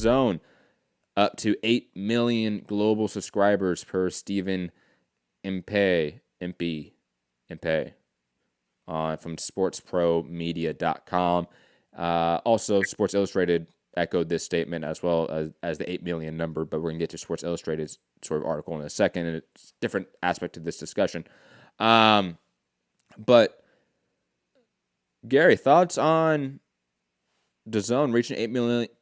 DAZN up to 8 million global subscribers per Stephen Impey from sportspromedia.com. Also, Sports Illustrated echoed this statement as well as the 8 million number, but we're going to get to Sports Illustrated's sort of article in a second, and it's a different aspect of this discussion. But, Gary, thoughts on DAZN reaching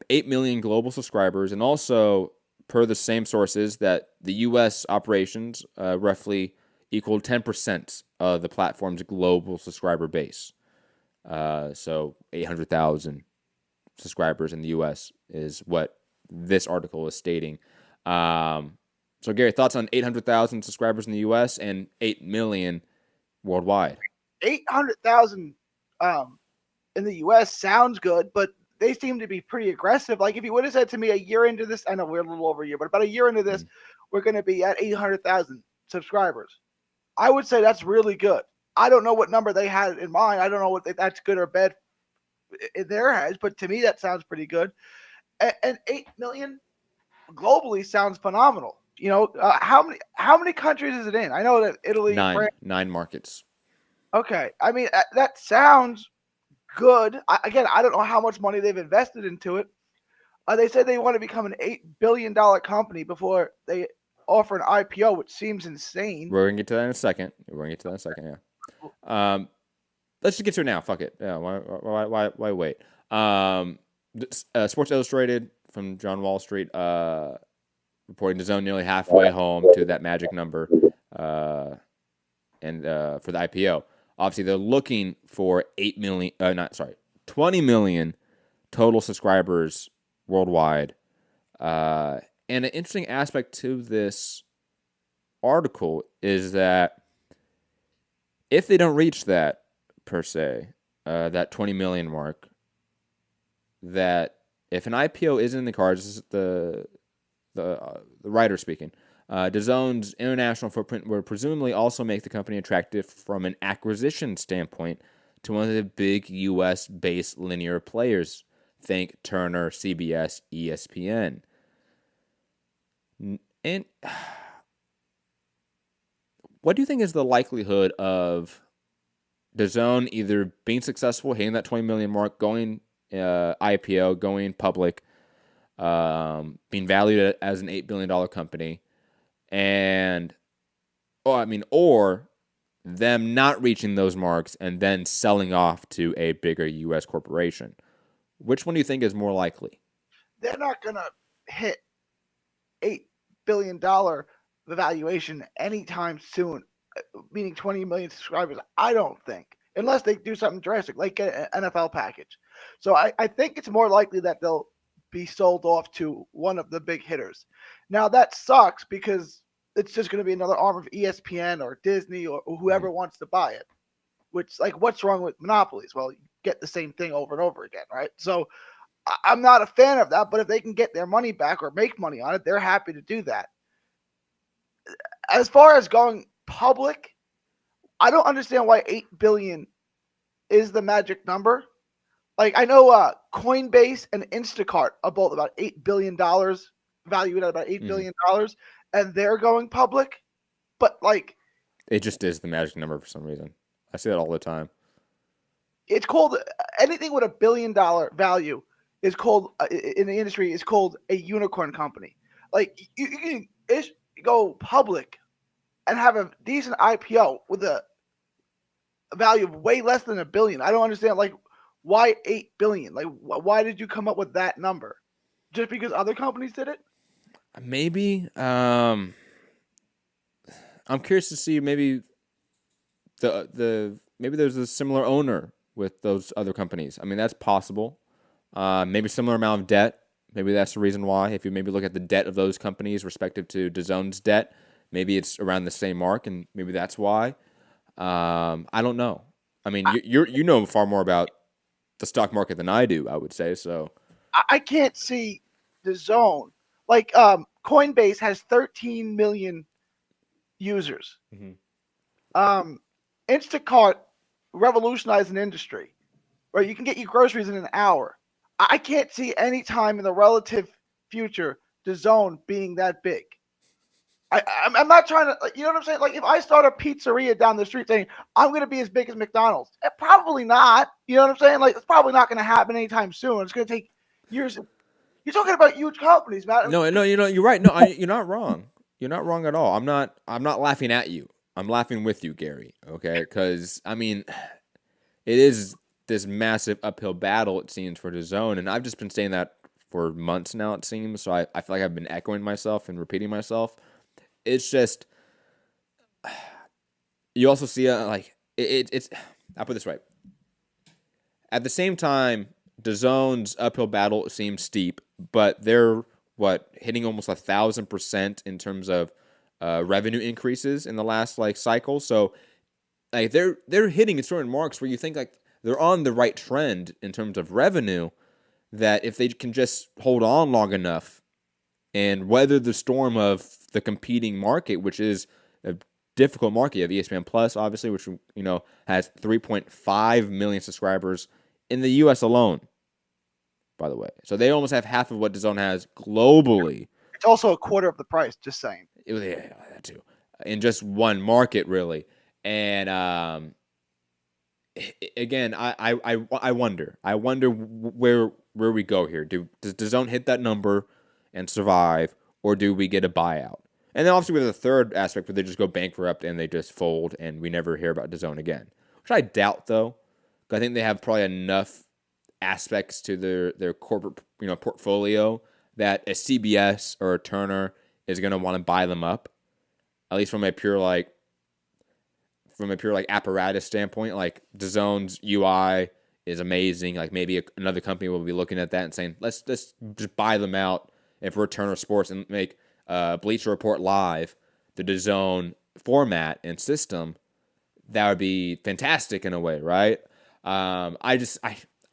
8 million global subscribers, and also, per the same sources, that the U.S. operations roughly equaled 10% of the platform's global subscriber base. So 800,000 subscribers in the U.S. is what this article is stating. So, Gary, thoughts on 800,000 subscribers in the U.S. and 8 million worldwide? 800,000 in the U.S. sounds good, but they seem to be pretty aggressive. Like, if you would have said to me a year into this, I know we're a little over a year, but about a year into this, we're going to be at 800,000 subscribers. I would say that's really good. I don't know what number they had in mind. I don't know if that's good or bad in their heads, but to me, that sounds pretty good. And 8 million globally sounds phenomenal. You know, how many countries is it in? I know that Italy, France. 9 markets. Okay. I mean, that sounds good. Again, I don't know how much money they've invested into it. They said they want to become an $8 billion company before they offer an IPO, which seems insane. We're going to get to that in a second. Yeah. Let's just get to it now. Fuck it. Yeah, why wait? Sports Illustrated from John Wall Street reporting DAZN nearly halfway home to that magic number and for the IPO. Obviously, they're looking for 20 million total subscribers worldwide. And an interesting aspect to this article is that if they don't reach that, per se, that 20 million mark, that if an IPO isn't in the cards, this is the writer speaking, DAZN's international footprint would presumably also make the company attractive from an acquisition standpoint to one of the big U.S.-based linear players. Think Turner, CBS, ESPN. And what do you think is the likelihood of DAZN either being successful, hitting that 20 million mark, going IPO, going public, being valued as an $8 billion company, or them not reaching those marks and then selling off to a bigger U.S. corporation? Which one do you think is more likely? They're not going to hit $8 billion valuation anytime soon, meaning 20 million subscribers. I don't think, unless they do something drastic, like an NFL package. So I think it's more likely that they'll be sold off to one of the big hitters. Now, that sucks because it's just going to be another arm of ESPN or Disney or whoever wants to buy it. Which, like, what's wrong with monopolies? Well, you get the same thing over and over again, right? So I'm not a fan of that, but if they can get their money back or make money on it, they're happy to do that. As far as going public, I don't understand why 8 billion is the magic number. Like, I know Coinbase and Instacart are both about $8 billion, valued at about $8 billion, and they're going public. But, like, it just is the magic number for some reason. I see that all the time. It's called, anything with $1 billion value is called, in the industry, is called a unicorn company. Like, you can go public and have a decent IPO with a value of way less than $1 billion. I don't understand, like, why 8 billion? Like, why did you come up with that number? Just because other companies did it? Maybe. I'm curious to see maybe maybe there's a similar owner with those other companies. I mean, that's possible. Maybe similar amount of debt. Maybe that's the reason why. If you maybe look at the debt of those companies respective to DAZN's debt, maybe it's around the same mark, and maybe that's why. I don't know. I mean, you know far more about the stock market than I do, I would say. So I can't see DAZN. Like, Coinbase has 13 million users. Instacart revolutionized an industry, right? You can get your groceries in an hour. I can't see any time in the relative future DAZN being that big. I'm not trying to, you know what I'm saying? Like, if I start a pizzeria down the street saying I'm going to be as big as McDonald's, probably not. You know what I'm saying? Like, it's probably not going to happen anytime soon. It's going to take years. You're talking about huge companies, man. No, you're right. No, you're not wrong. You're not wrong at all. I'm not laughing at you. I'm laughing with you, Gary. Okay, because I mean, it is this massive uphill battle, it seems, for DAZN, and I've just been saying that for months now, it seems. So I feel like I've been echoing myself and repeating myself. It's just, you also see like it's. I'll put it this way. At the same time, DAZN's uphill battle seems steep, but they're hitting almost 1,000% in terms of revenue increases in the last cycle. So like they're hitting certain marks where you think like they're on the right trend in terms of revenue. That if they can just hold on long enough and weather the storm of the competing market, which is a difficult market. You have ESPN Plus, obviously, which has 3.5 million subscribers in the U.S. alone, by the way. So they almost have half of what DAZN has globally. It's also a quarter of the price, just saying. Yeah, that too. In just one market, really. And again, I wonder where we go here. Does DAZN hit that number and survive, or do we get a buyout? And then obviously we have the third aspect where they just go bankrupt and they just fold and we never hear about DAZN again, which I doubt though. I think they have probably enough aspects to their corporate portfolio that a CBS or a Turner is going to want to buy them up, at least from a pure apparatus standpoint. Like DAZN's UI is amazing. Like maybe another company will be looking at that and saying, let's just buy them out if we're Turner Sports and make Bleacher Report Live the DAZN format and system. That would be fantastic in a way, right? I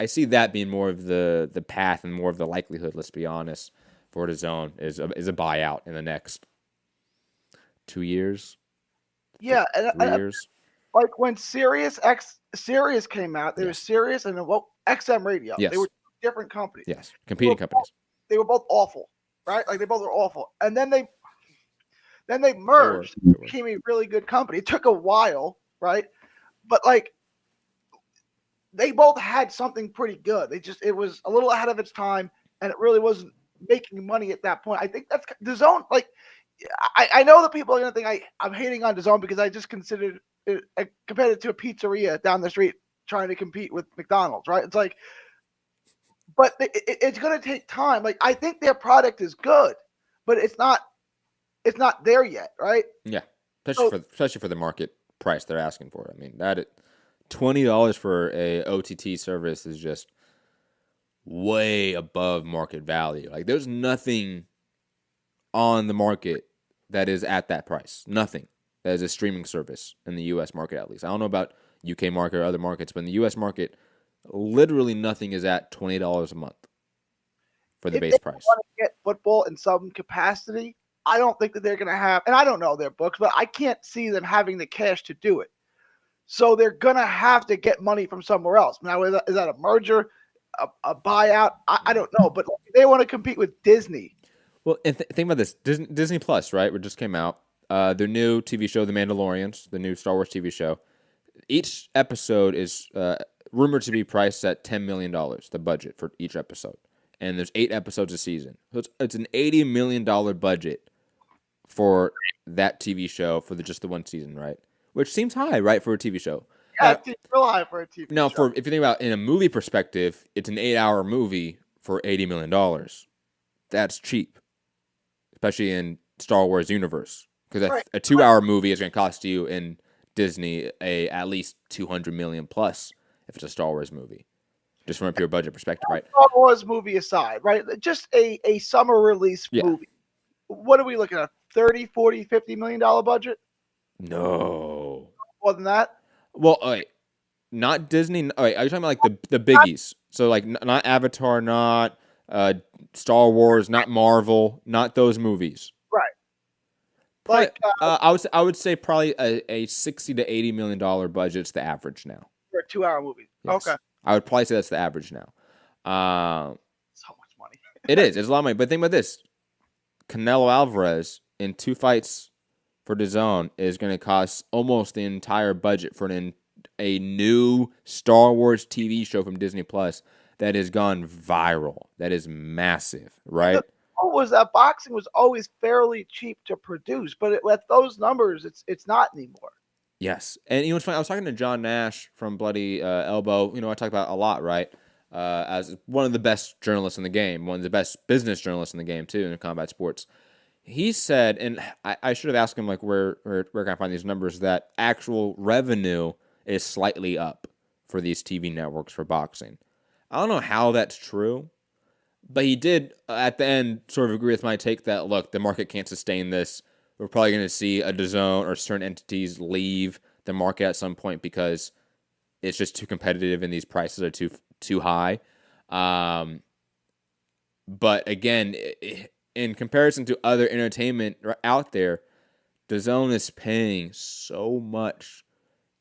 see that being more of the path and more of the likelihood, let's be honest, for DAZN is a buyout in the next 2 years. Yeah, 3 years. Like when Sirius came out, there was Sirius and XM Radio. Yes. They were different companies. Yes, competing companies. They were both awful, right? Like they both were awful. And then they merged, became a really good company. It took a while, right? But like they both had something pretty good. It was a little ahead of its time, and it really wasn't making money at that point. I think that's DAZN. Like, I know that people are going to think I'm hating on DAZN because I just compared it to a pizzeria down the street trying to compete with McDonald's, right? It's like, but it's going to take time. Like, I think their product is good, but it's not there yet, right? Yeah, especially for the market price they're asking for. I mean, $20 for a OTT service is just way above market value. Like there's nothing on the market that is at that price. Nothing that is a streaming service in the U.S. market, at least. I don't know about UK market or other markets, but in the U.S. market, literally nothing is at $20 a month for the base price. If they want to get football in some capacity, I don't think that they're going to have, and I don't know their books, but I can't see them having the cash to do it. So they're going to have to get money from somewhere else. Now, is that a merger, a buyout? I don't know. But they want to compete with Disney. Well, and think about this. Disney Plus, right, which just came out. Their new TV show, The Mandalorians, the new Star Wars TV show. Each episode is rumored to be priced at $10 million, the budget for each episode. And there's 8 episodes a season. So it's an $80 million budget for that TV show for just the one season, right? Which seems high, right, for a TV show. Yeah, it seems real high for a TV show. Now, if you think about in a movie perspective, it's an 8-hour movie for $80 million. That's cheap, especially in Star Wars universe. Because a 2-hour movie is going to cost you in Disney at least $200 million plus if it's a Star Wars movie. Just from a pure budget perspective, right? Star Wars movie aside, right? Just a summer release movie. What are we looking at? $30, $40, $50 million budget? No. More than that? Well, not Disney. Are you talking about like the biggies? So like not Avatar, not Star Wars, not Marvel, not those movies. Right. Like I would say probably a $60 to $80 million budget's the average now. For a 2-hour movie. Yes. Okay. I would probably say that's the average now. So much money. It is. It's a lot of money. But think about this: Canelo Alvarez in 2 fights for DAZN is going to cost almost the entire budget for a new Star Wars TV show from Disney Plus that has gone viral. That is massive, right? What was that? Boxing was always fairly cheap to produce, but with those numbers, it's not anymore. Yes, and what's funny? I was talking to John Nash from Bloody Elbow. I talk about a lot, right? As one of the best journalists in the game, one of the best business journalists in the game too in combat sports. He said, and I should have asked him like where can I find these numbers, that actual revenue is slightly up for these TV networks for boxing. I don't know how that's true, but he did at the end sort of agree with my take that, look, the market can't sustain this. We're probably going to see a DAZN or certain entities leave the market at some point because it's just too competitive and these prices are too high. But again, in comparison to other entertainment out there, DAZN is paying so much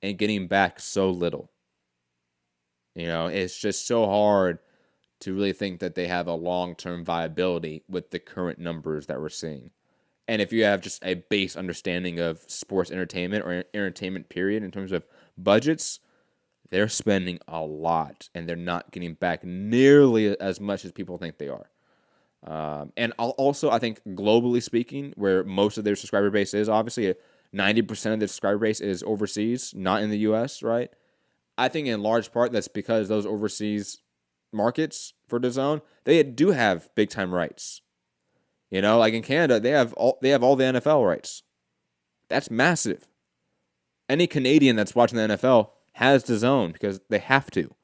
and getting back so little. It's just so hard to really think that they have a long-term viability with the current numbers that we're seeing. And if you have just a base understanding of sports entertainment or entertainment period in terms of budgets, they're spending a lot and they're not getting back nearly as much as people think they are. And also, I think globally speaking, where most of their subscriber base is, obviously 90% of their subscriber base is overseas, not in the U.S., right? I think in large part that's because those overseas markets for DAZN, they do have big-time rights. Like in Canada, they have all the NFL rights. That's massive. Any Canadian that's watching the NFL has DAZN because they have to.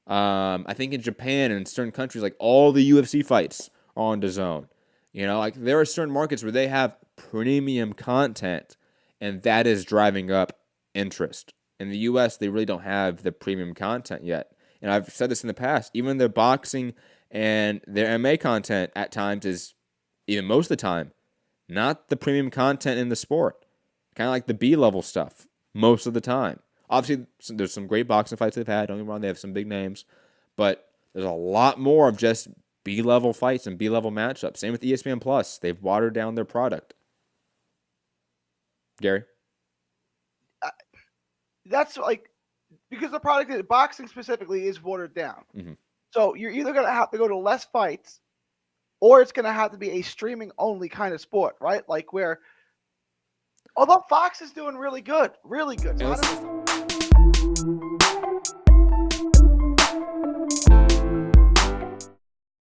I think in Japan and certain countries, like all the UFC fights are on DAZN. Like there are certain markets where they have premium content, and that is driving up interest. In the U.S., they really don't have the premium content yet. And I've said this in the past, even their boxing and their MMA content at times is, even most of the time, not the premium content in the sport. Kind of like the B-level stuff most of the time. Obviously, there's some great boxing fights they've had. Don't get me wrong, they have some big names. But there's a lot more of just B-level fights and B-level matchups. Same with ESPN Plus. They've watered down their product. Gary? That's because the product, boxing specifically, is watered down. Mm-hmm. So you're either going to have to go to less fights, or it's going to have to be a streaming-only kind of sport, right? Like where, although Fox is doing really good. So